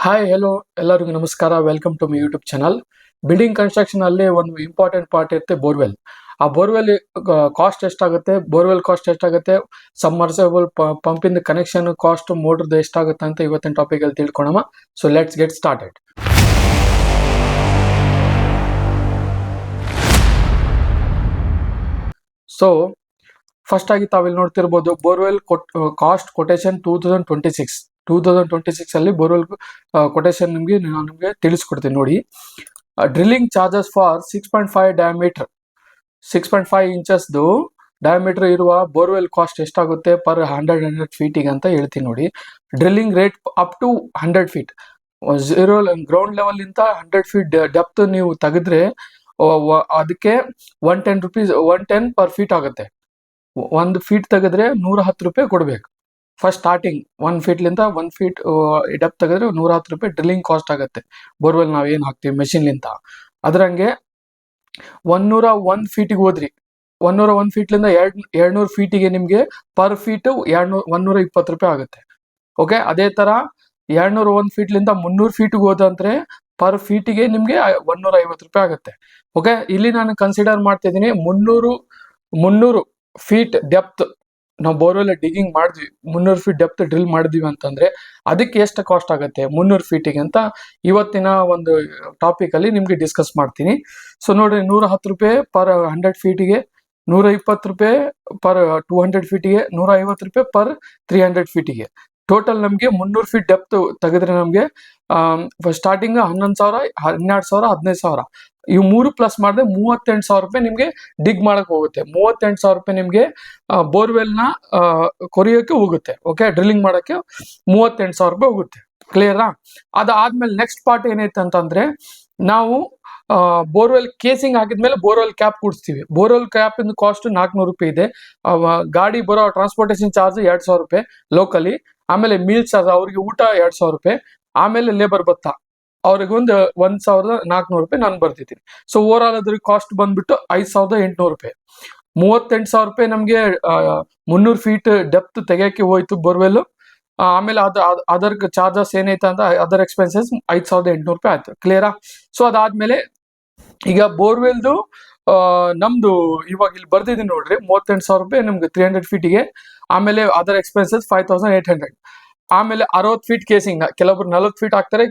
Hi hello ಎಲ್ಲರಿಗೂ ನಮಸ್ಕಾರ. Welcome to my YouTube channel. Building construction ಅಲ್ಲಿ ಒಂದು ಇಂಪಾರ್ಟೆಂಟ್ ಪಾರ್ಟ್ ಇರುತ್ತೆ ಬೋರ್ವೆಲ್. ಆ ಬೋರ್ವೆಲ್ ಕಾಸ್ಟ್ ಎಷ್ಟಾಗುತ್ತೆ, ಬೋರ್ವೆಲ್ ಕಾಸ್ಟ್ ಎಷ್ಟಾಗುತ್ತೆ, ಸಬ್ಮರ್ಸಿಬಲ್ ಪಂಪಿಂದ ಕನೆಕ್ಷನ್ ಕಾಸ್ಟ್, ಮೋಟರ್ದು ಎಷ್ಟಾಗುತ್ತೆ ಅಂತ ಇವತ್ತಿನ ಟಾಪಿಕ್ ಅಲ್ಲಿ ತಿಳ್ಕೊಳ್ಳೋಣ. So let's get started. So first ಆಗಿ ತಾವಿಲ್ಲಿ ನೋಡ್ತಿರ್ಬೋದು ಬೋರ್ವೆಲ್ ಕಾಸ್ಟ್ ಕೊಟೇಶನ್ 2026 ಅಲ್ಲಿ ಬೋರ್ವೆಲ್ ಕೊಟೇಶನ್ ನಿಮಗೆ ತಿಳಿಸ್ಕೊಡ್ತೀನಿ ನೋಡಿ. ಡ್ರಿಲ್ಲಿಂಗ್ ಚಾರ್ಜಸ್ ಫಾರ್ 6.5 ಡಯಾಮೀಟರ್ 6.5 ಇಂಚಸ್ದು ಡಯಾಮೀಟರ್ ಇರುವ ಬೋರ್ವೆಲ್ ಕಾಸ್ಟ್ ಎಷ್ಟಾಗುತ್ತೆ ಪರ್ 100 ಫೀಟಿಗೆ ಅಂತ ಹೇಳ್ತೀನಿ ನೋಡಿ. Drilling rate up to 100 feet, ground level ಇಂದ 100 ಫೀಟ್ ಡೆಪ್ತ್ ನೀವು ತೆಗೆದ್ರೆ ಅದಕ್ಕೆ 110 ರೂಪೀಸ್ 110 ಪರ್ ಫೀಟ್ ಆಗುತ್ತೆ. 1 ಫೀಟ್ ತೆಗೆದ್ರೆ 110 ರೂಪಾಯಿ ಕೊಡ್ಬೇಕು. ಫಸ್ಟ್ ಸ್ಟಾರ್ಟಿಂಗ್ 1 ಫೀಟ್ಲಿಂದ 1 ಫೀಟ್ ಡೆಪ್ ತೆಗೆದ್ರೆ 110 ರೂಪಾಯಿ ಡ್ರಿಲ್ಲಿಂಗ್ ಕಾಸ್ಟ್ ಆಗುತ್ತೆ. ಬೋರ್ವೆಲ್ ನಾವ್ ಏನ್ ಹಾಕ್ತಿವಿ ಮೆಷಿನ್ಲಿಂದ. ಅದ್ರಂಗೆ 101 ಫೀಟಿಗೆ ಹೋದ್ರಿ, 101 ಫೀಟ್ಲಿಂದ 200 ಫೀಟಿಗೆ ನಿಮ್ಗೆ ಪರ್ ಫೀಟ್ 120 ರೂಪಾಯಿ ಆಗುತ್ತೆ. ಓಕೆ, ಅದೇ ತರ 201 ಫೀಟ್ಲಿಂದ 300 ಫೀಟ್ಗೆ ಹೋದಂದ್ರೆ ಪರ್ ಫೀಟಿಗೆ ನಿಮ್ಗೆ 150 ರೂಪಾಯಿ ಆಗುತ್ತೆ. ಓಕೆ, ಇಲ್ಲಿ ನಾನು ಕನ್ಸಿಡರ್ ಮಾಡ್ತಿದ್ದೀನಿ 300 ಫೀಟ್ ಡೆಪ್ತ್ ನಾವು ಬೋರ್ವೆಲ್ ಡಿಗಿಂಗ್ ಮಾಡಿದ್ವಿ, 300 ಫೀಟ್ ಡೆಪ್ತ್ ಡ್ರಿಲ್ ಮಾಡಿದ್ವಿ ಅಂತಂದ್ರೆ ಅದಕ್ಕೆ ಎಷ್ಟು ಕಾಸ್ಟ್ ಆಗುತ್ತೆ 300 ಫೀಟಿಗೆ ಅಂತ ಇವತ್ತಿನ ಒಂದು ಟಾಪಿಕ್ ಅಲ್ಲಿ ನಿಮ್ಗೆ ಡಿಸ್ಕಸ್ ಮಾಡ್ತೀನಿ. ಸೊ ನೋಡ್ರಿ, 110 ರೂಪಾಯಿ ಪರ್ 100 ಫೀಟಿಗೆ, 120 ರೂಪಾಯಿ ಪರ್ 200 ಫೀಟಿಗೆ, 150 ರೂಪಾಯಿ ಪರ್ 300 ಫೀಟಿಗೆ. ಟೋಟಲ್ ನಮ್ಗೆ 300 ಫೀಟ್ ಡೆಪ್ತ್ ತೆಗೆದ್ರೆ ನಮ್ಗೆ ಸ್ಟಾರ್ಟಿಂಗ್ 11,000, 12,000, 15,000 ಇವು 3 ಪ್ಲಸ್ ಮಾಡಿದ್ರೆ 38,000 ರೂಪಾಯಿ ನಿಮ್ಗೆ ಡಿಗ್ ಮಾಡಕ್ ಹೋಗುತ್ತೆ. 38,000 ರೂಪಾಯಿ ನಿಮ್ಗೆ ಬೋರ್ವೆಲ್ ನ ಕೊರಿಯೋಕೆ ಹೋಗುತ್ತೆ. ಓಕೆ, ಡ್ರಿಲ್ಲಿಂಗ್ ಮಾಡಕ್ಕೆ 38,000 ರೂಪಾಯಿ ಹೋಗುತ್ತೆ. ಕ್ಲಿಯರಾ? ಅದಾದ್ಮೇಲೆ ನೆಕ್ಸ್ಟ್ ಪಾರ್ಟ್ ಏನೈತೆ ಅಂತಂದ್ರೆ, ನಾವು ಬೋರ್ವೆಲ್ ಕೇಸಿಂಗ್ ಹಾಕಿದ್ಮೇಲೆ ಬೋರ್ವೆಲ್ ಕ್ಯಾಪ್ ಕೂಡಿಸ್ತೀವಿ. ಬೋರ್ವೆಲ್ ಕ್ಯಾಪ್ ಇಂದ ಕಾಸ್ಟ್ 400 ರೂಪಾಯಿ ಇದೆ. ಗಾಡಿ ಬರೋ ಟ್ರಾನ್ಸ್ಪೋರ್ಟೇಷನ್ ಚಾರ್ಜ್ 2,000 ರೂಪಾಯಿ ಲೋಕಲಿ. ಆಮೇಲೆ ಮೀಲ್ ಚಾರ್ಜ್, ಅವ್ರಿಗೆ ಊಟ 2,000 ರೂಪಾಯಿ. ಆಮೇಲೆ ಲೇಬರ್ ಭತ್ತ ಅವ್ರಿಗೆ ಒಂದು 1,400 ರೂಪಾಯಿ ನಾನು ಬರ್ತಿದ್ದೀನಿ. ಸೊ ಓವರ್ ಆಲ್ ಅದ್ರ ಕಾಸ್ಟ್ ಬಂದ್ಬಿಟ್ಟು 5,800 ರೂಪಾಯಿ. 38,000 ರೂಪಾಯಿ ನಮ್ಗೆ 300 ಫೀಟ್ ಡೆಪ್ತ್ ತೆಗಿಯಕ್ಕೆ ಹೋಯ್ತು ಬೋರ್ವೆಲ್. ಆಮೇಲೆ ಅದರ್ ಚಾರ್ಜಸ್ ಏನೈತೆ ಅಂತ ಅದರ್ ಎಕ್ಸ್ಪೆನ್ಸಸ್ 5,800 ರೂಪಾಯಿ ಆಯ್ತು. ಕ್ಲಿಯರಾ? ಸೊ ಅದಾದ್ಮೇಲೆ ಈಗ ಬೋರ್ವೆಲ್ದು ನಮ್ದು ಇವಾಗ ಇಲ್ಲಿ ಬರ್ದಿದ್ದೀನಿ ನೋಡ್ರಿ, 38,000 ರೂಪಾಯಿ ನಿಮ್ಗೆ 300 ಫೀಟಿಗೆ. ಆಮೇಲೆ ಅದರ್ ಎಕ್ಸ್ಪೆನ್ಸಸ್ 5,800. ಆಮೇಲೆ 60 ಫೀಟ್ ಕೇಸಿಂಗ್, ಕೆಲವೊಬ್ರು 40 ಫೀಟ್ ಹಾಕ್ತಾರೆ,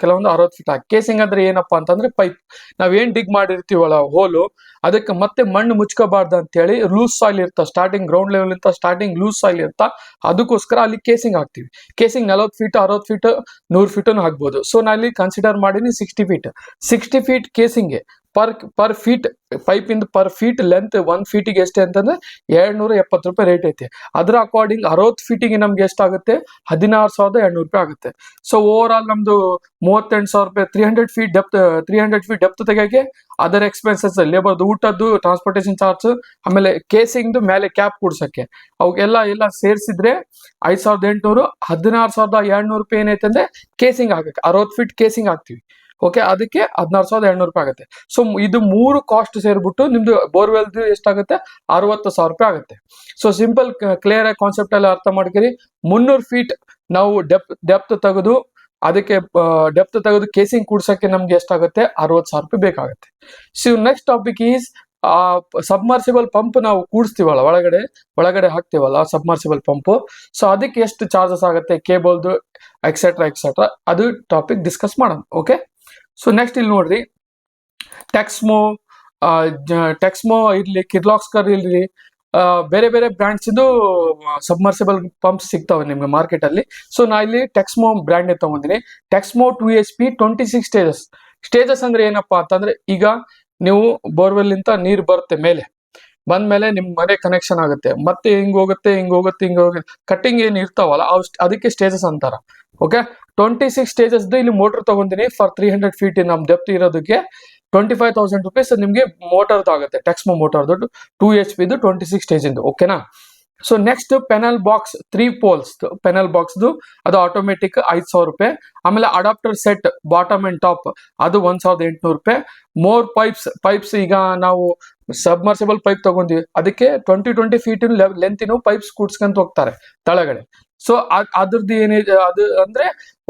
ಕೆಲವೊಂದು 60 ಫೀಟ್ ಹಾಕಿ. ಕೇಸಿಂಗ್ ಅಂದ್ರೆ ಏನಪ್ಪಾ ಅಂತಂದ್ರೆ ಪೈಪ್ ನಾವೇನ್ ಡಿಗ್ ಮಾಡಿರ್ತೀವಲ್ಲ ಹೋಲು, ಅದಕ್ಕೆ ಮತ್ತೆ ಮಣ್ಣು ಮುಚ್ಕೋಬಾರ್ದು ಅಂತೇಳಿ ಲೂಸ್ ಸಾಯಿಲ್ ಇರ್ತಾ, ಸ್ಟಾರ್ಟಿಂಗ್ ಗ್ರೌಂಡ್ ಲೆವೆಲ್ ಇಂದ ಸ್ಟಾರ್ಟಿಂಗ್ ಲೂಸ್ ಸಾಯಿಲ್ ಇರ್ತಾ, ಅದಕ್ಕೋಸ್ಕರ ಅಲ್ಲಿ ಕೇಸಿಂಗ್ ಹಾಕ್ತಿವಿ. ಕೇಸಿಂಗ್ 40 ಫೀಟ್, 60 ಫೀಟ್, 100 ಫೀಟ್ ಹಾಕ್ಬೋದು. ಸೊ ನಾ ಇಲ್ಲಿ ಕನ್ಸಿಡರ್ ಮಾಡೀನಿ 60 feet casing per feet pipe ಇಂದ ಪರ್ ಫೀಟ್ ಲೆಂತ್ 1 ಫೀಟಿಗೆ ಎಷ್ಟೇ ಅಂತಂದ್ರೆ 270 ರೂಪಾಯಿ ರೇಟ್ ಐತೆ. ಅದ್ರ ಅಕಾರ್ಡಿಂಗ್ 60 ಫೀಟಿಗೆ ನಮ್ಗೆ ಎಷ್ಟಾಗುತ್ತೆ 16,200 ರೂಪಾಯಿ ಆಗುತ್ತೆ. ಸೊ ಓವರ್ ಆಲ್ ನಮ್ದು 38,000 ರೂಪಾಯಿ 300 ಫೀಟ್ ಡೆಪ್ತ್ ತೆಗಿಯಕ್ಕೆ, ಅದರ್ ಎಕ್ಸ್ಪೆನ್ಸಸ್ ಲೇಬರ್ದು, ಊಟದ್ದು, ಟ್ರಾನ್ಸ್ಪೋರ್ಟೇಷನ್ ಚಾರ್ಜ್, ಆಮೇಲೆ ಕೇಸಿಂಗ್ದು ಮೇಲೆ ಕ್ಯಾಪ್ ಕೂಡ್ಸಕ್ಕೆ, ಅವೆಲ್ಲ ಸೇರಿಸಿದ್ರೆ 5,800. 16,200 ರೂಪಾಯಿ ಏನೈತೆ ಅಂದ್ರೆ ಕೇಸಿಂಗ್ ಆಗಕ್ಕೆ, 60 ಫೀಟ್ ಕೇಸಿಂಗ್ ಹಾಕ್ತಿವಿ. ಓಕೆ, ಅದಕ್ಕೆ 16,200 ರೂಪಾಯಿ ಆಗುತ್ತೆ. ಸೊ ಇದು 3 ಕಾಸ್ಟ್ ಸೇರ್ಬಿಟ್ಟು ನಿಮ್ದು ಬೋರ್ವೆಲ್ದು ಎಷ್ಟಾಗುತ್ತೆ 60,000 ರೂಪಾಯಿ ಆಗುತ್ತೆ. ಸೊ ಸಿಂಪಲ್ ಕ್ಲಿಯರ್ ಆಗಿ ಕಾನ್ಸೆಪ್ಟ್ ಎಲ್ಲ ಅರ್ಥ ಮಾಡ್ಕರಿ. 300 ಫೀಟ್ ನಾವು ಡೆಪ್ತ್ ತೆಗೆದು ಅದಕ್ಕೆ ಡೆಪ್ತ್ ತೆಗೆದು ಕೇಸಿಂಗ್ ಕೂಡ್ಸಕ್ಕೆ ನಮ್ಗೆ ಎಷ್ಟಾಗುತ್ತೆ 60,000 ರೂಪಾಯಿ ಬೇಕಾಗುತ್ತೆ. So next topic is submersible pump ನಾವು ಕೂಡಿಸ್ತೀವಲ್ಲ, ಒಳಗಡೆ ಹಾಕ್ತಿವಲ್ಲ ಸಬ್ಮರ್ಸಿಬಲ್ ಪಂಪ್. ಸೊ ಅದಕ್ಕೆ ಎಷ್ಟು ಚಾರ್ಜಸ್ ಆಗುತ್ತೆ, ಕೇಬಲ್ದು, ಎಕ್ಸೆಟ್ರಾ ಅದು ಟಾಪಿಕ್ ಡಿಸ್ಕಸ್ ಮಾಡೋಣ. ಓಕೆ, ಸೊ ನೆಕ್ಸ್ಟ್ ಇಲ್ಲಿ ನೋಡ್ರಿ, ಟೆಕ್ಸ್ಮೋ ಇರ್ಲಿ, ಕಿರ್ಲಾಸ್ಕರ್ ಇರ್ಲಿ, ಬೇರೆ ಬೇರೆ ಬ್ರ್ಯಾಂಡ್ಸ್ ಇದು ಸಬ್ಮರ್ಸಿಬಲ್ ಪಂಪ್ಸ್ ಸಿಗ್ತಾವೆ ನಿಮ್ಗೆ ಮಾರ್ಕೆಟ್ ಅಲ್ಲಿ. ಸೊ ನಾ ಇಲ್ಲಿ ಟೆಕ್ಸ್ಮೋ ಬ್ರ್ಯಾಂಡ್ ತಗೊಂಡಿನಿ. ಟೆಕ್ಸ್ಮೋ 2HP 26 ಸ್ಟೇಜಸ್ ಅಂದ್ರೆ ಏನಪ್ಪಾ ಅಂತಂದ್ರೆ, ಈಗ ನೀವು ಬೋರ್ವೆಲ್ ಇಂದ ನೀರ್ ಬರುತ್ತೆ, ಮೇಲೆ ಬಂದ್ಮೇಲೆ ನಿಮ್ ಮನೆ ಕನೆಕ್ಷನ್ ಆಗುತ್ತೆ, ಮತ್ತೆ ಹಿಂಗ್ ಹೋಗುತ್ತೆ ಕಟ್ಟಿಂಗ್ ಏನ್ ಇರ್ತಾವಲ್ಲ ಅದಕ್ಕೆ ಸ್ಟೇಜಸ್ ಅಂತಾರ. ಓಕೆ, 26 ಸ್ಟೇಜಸ್ ಇಲ್ಲಿ ಮೋಟರ್ ತಗೊಂಡಿನಿ ಫಾರ್ 300 ಫೀಟ್ ನಮ್ ಡೆಪ್ತ್ ಇರೋದಕ್ಕೆ 25,000 ರೂಪೀಸ್ ನಿಮ್ಗೆ ಮೋಟರ್ದು ಆಗುತ್ತೆ. ಟೆಕ್ಸ್ಮೋ ಮೋಟರ್ದು 2HP 26 ಸ್ಟೇಜ್ ಇಂದು. ಓಕೆನಾ? So next panel box 3 poles panel ಬಾಕ್ಸ್ದು, ಅದು ಆಟೋಮೆಟಿಕ್ 5,000 ರೂಪಾಯಿ. ಆಮೇಲೆ adapter set bottom and top ಅದು 1,800 ರೂಪಾಯಿ. ಮೋರ್ ಪೈಪ್ಸ್ ಈಗ ನಾವು ಸಬ್ಮರ್ಸಿಬಲ್ ಪೈಪ್ ತಗೊಂಡಿವಿ, ಅದಕ್ಕೆ 20 ಫೀಟ್ ಲೆಂತಿನ ಪೈಪ್ಸ್ ಕೂಡ್ಸ್ಕೊಂತ ಹೋಗ್ತಾರೆ ತಳಗಡೆ. ಸೊ ಅದ್ರದ್ದು ಏನಿದೆ ಅದು ಅಂದ್ರೆ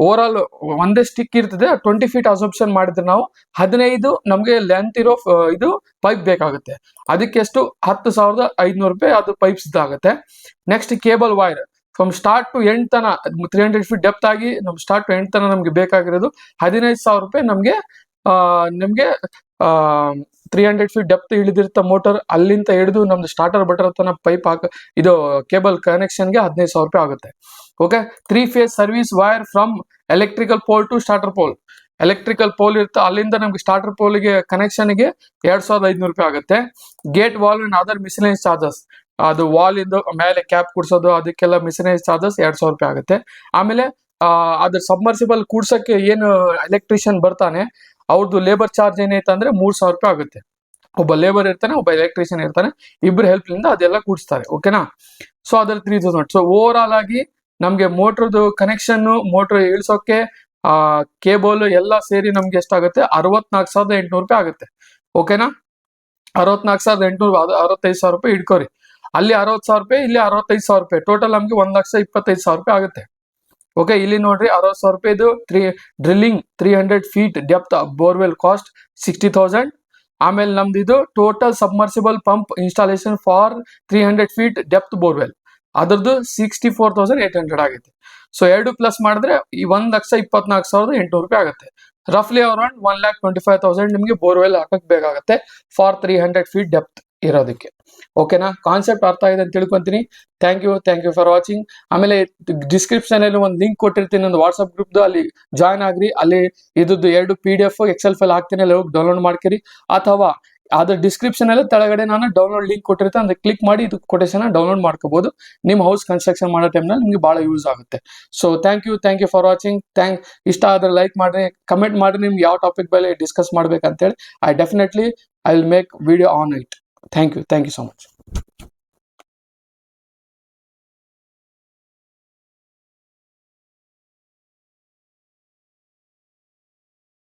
ಓವರ್ ಆಲ್ ಒಂದೇ ಸ್ಟಿಕ್ ಇರ್ತದೆ. 20 ಫೀಟ್ ಅಸಂಪ್ಷನ್ ಮಾಡಿದ್ರೆ ನಾವು 15 ನಮ್ಗೆ ಲೆಂತ್ ಇರೋ ಇದು ಪೈಪ್ ಬೇಕಾಗುತ್ತೆ. ಅದಕ್ಕೆ ಎಷ್ಟು 10,500 ರೂಪಾಯಿ ಅದು ಪೈಪ್ಸ್ ಆಗುತ್ತೆ. Next cable wire from start to end ತನ 300 ಫೀಟ್ ಡೆಪ್ತ್ ಆಗಿ ನಮ್ ಸ್ಟಾರ್ಟ್ ಟು ಎಂಡ್ ತನ ನಮ್ಗೆ ಬೇಕಾಗಿರೋದು 15,000 ರೂಪಾಯಿ ನಮ್ಗೆ ನಿಮ್ಗೆ 300 ಫೀಟ್ ಡೆಪ್ತ್ ಇಳಿದಿರ್ತ ಮೋಟರ್ ಅಲ್ಲಿಂದ ಹಿಡಿದು ನಮ್ದು ಸ್ಟಾರ್ಟರ್ ಬಟರ್ ತನ ಪೈಪ್ ಇದು ಕೇಬಲ್ ಕನೆಕ್ಷನ್ಗೆ 15,000 ರೂಪಾಯಿ ಆಗುತ್ತೆ. Okay, 3 phase service wire from electrical pole to starter pole. Electrical pole ಇರುತ್ತೆ, ಅಲ್ಲಿಂದ ನಮ್ಗೆ ಸ್ಟಾರ್ಟರ್ ಪೋಲ್ಗೆ ಕನೆಕ್ಷನ್ಗೆ 2,500 ರೂಪಾಯಿ ಆಗುತ್ತೆ. Gate valve and other miscellaneous charges, ಅದು ವಾಲ್ ಇಂದ ಮೇಲೆ ಕ್ಯಾಪ್ ಕುಡ್ಸೋದು ಅದಕ್ಕೆಲ್ಲ ಮಿಸ್ಲೆನಿಯಸ್ ಚಾರ್ಜಸ್ 2,000 ರೂಪಾಯಿ ಆಗುತ್ತೆ. ಆಮೇಲೆ ಅದ್ರ ಸಬ್ಮರ್ಸಿಬಲ್ ಕೂಡ್ಸಕ್ಕೆ ಏನು ಎಲೆಕ್ಟ್ರಿಷಿಯನ್ ಬರ್ತಾನೆ ಅವ್ರದ್ದು ಲೇಬರ್ ಚಾರ್ಜ್ ಏನೈತೆ ಅಂದ್ರೆ 3,000 ರೂಪಾಯಿ ಆಗುತ್ತೆ. ಒಬ್ಬ ಲೇಬರ್ ಇರ್ತಾನೆ, ಒಬ್ಬ ಎಲೆಕ್ಟ್ರಿಷಿಯನ್ ಇರ್ತಾನೆ, ಇಬ್ರು ಹೆಲ್ಪ್ಲಿಂದ ಅದೆಲ್ಲ ಕೂಡಿಸ್ತಾರೆ. ಓಕೆನಾ? ಸೊ ಅದ್ರ 3,000. ಸೊ ಓವರ್ ಆಲ್ ಆಗಿ ನಮ್ಗೆ ಮೋಟ್ರದ್ದು ಕನೆಕ್ಷನ್, ಮೋಟ್ರ್ ಇಳಿಸೋಕೆ ಕೇಬಲ್ ಎಲ್ಲ ಸೇರಿ ನಮ್ಗೆ ಎಷ್ಟಾಗುತ್ತೆ? 64,800 ರೂಪಾಯಿ ಆಗುತ್ತೆ. ಓಕೆನಾ? 64,800, 65,000 ರೂಪಾಯಿ ಇಟ್ಕೋರಿ. ಅಲ್ಲಿ 60,000 ರೂಪಾಯಿ, ಇಲ್ಲಿ 65,000 ರೂಪಾಯಿ, ಟೋಟಲ್ ನಮ್ಗೆ 1,25,000 ರೂಪಾಯಿ ಆಗುತ್ತೆ. ಓಕೆ, ಇಲ್ಲಿ ನೋಡ್ರಿ 60,000 ರೂಪಾಯಿದು drilling 300 feet depth borewell cost 60,000. ಆಮೇಲೆ ನಮ್ದು ಇದು total submersible pump installation for 300 feet depth borewell ಅದ್ರದ್ದು 64,800 ಆಗುತ್ತೆ. ಸೊ 2 ಪ್ಲಸ್ ಮಾಡಿದ್ರೆ ಈ 1,24,800 ರೂಪಾಯಿ ಆಗುತ್ತೆ. ರಫ್ಲಿ ಅರೌಂಡ್ 1,25,000 ನಿಮ್ಗೆ ಬೋರ್ವೆಲ್ ಹಾಕಕ್ ಬೇಕಾಗುತ್ತೆ ಫಾರ್ 300 ಫೀಟ್ ಡೆಪ್ತ್ ಇರೋದಕ್ಕೆ. ಓಕೆನಾ? ಕಾನ್ಸೆಪ್ಟ್ ಅರ್ಥ ಆಗಿದೆ ಅಂತ ತಿಳ್ಕೊಂತೀನಿ. Thank you for watching. ಆಮೇಲೆ ಡಿಸ್ಕ್ರಿಪ್ಷನ್ ಅಲ್ಲಿ ಒಂದು ಲಿಂಕ್ ಕೊಟ್ಟಿರ್ತೀನಿ, ಒಂದು ವಾಟ್ಸ್ಆಪ್ ಗ್ರೂಪ್, ಅಲ್ಲಿ ಜಾಯ್ನ್ ಆಗ್ರಿ. ಅಲ್ಲಿ ಇದ್ದು 2 PDF ಎಕ್ಸೆಲ್ ಫೈಲ್ ಹಾಕ್ತೀನಿ, ಅಲ್ಲಿ ಹೋಗಿ ಡೌನ್ಲೋಡ್ ಮಾಡ್ಕರಿ. ಅಥವಾ ಅದ್ರ ಡಿಸ್ಕ್ರಿಪ್ಷನ್ ಅಲ್ಲಿ ತೆಳಗಡೆ ನಾನು ಡೌನ್ಲೋಡ್ ಲಿಂಕ್ ಕೊಟ್ಟಿರ್ತೀನಿ, ಅಂದ್ರೆ ಕ್ಲಿಕ್ ಮಾಡಿ ಇದು ಕೊಟೇಶನ್ ಡೌನ್ಲೋಡ್ ಮಾಡ್ಕೋಬಹುದು. ನಿಮ್ಮ ಹೌಸ್ ಕನ್ಸ್ಟ್ರಕ್ಷನ್ ಮಾಡೋ ಟೈಮ್ನಲ್ಲಿ ನಿಮ್ಗೆ ಬಹಳ ಯೂಸ್ ಆಗುತ್ತೆ. So thank you for watching. ಇಷ್ಟ ಆದ್ರೆ ಲೈಕ್ ಮಾಡ್ರಿ, ಕಮೆಂಟ್ ಮಾಡಿ ನಿಮ್ಗೆ ಯಾವ ಟಾಪಿಕ್ ಮೇಲೆ ಡಿಸ್ಕಸ್ ಮಾಡ್ಬೇಕಂತೇಳಿ. I definitely I will make video on it. Thank you so much.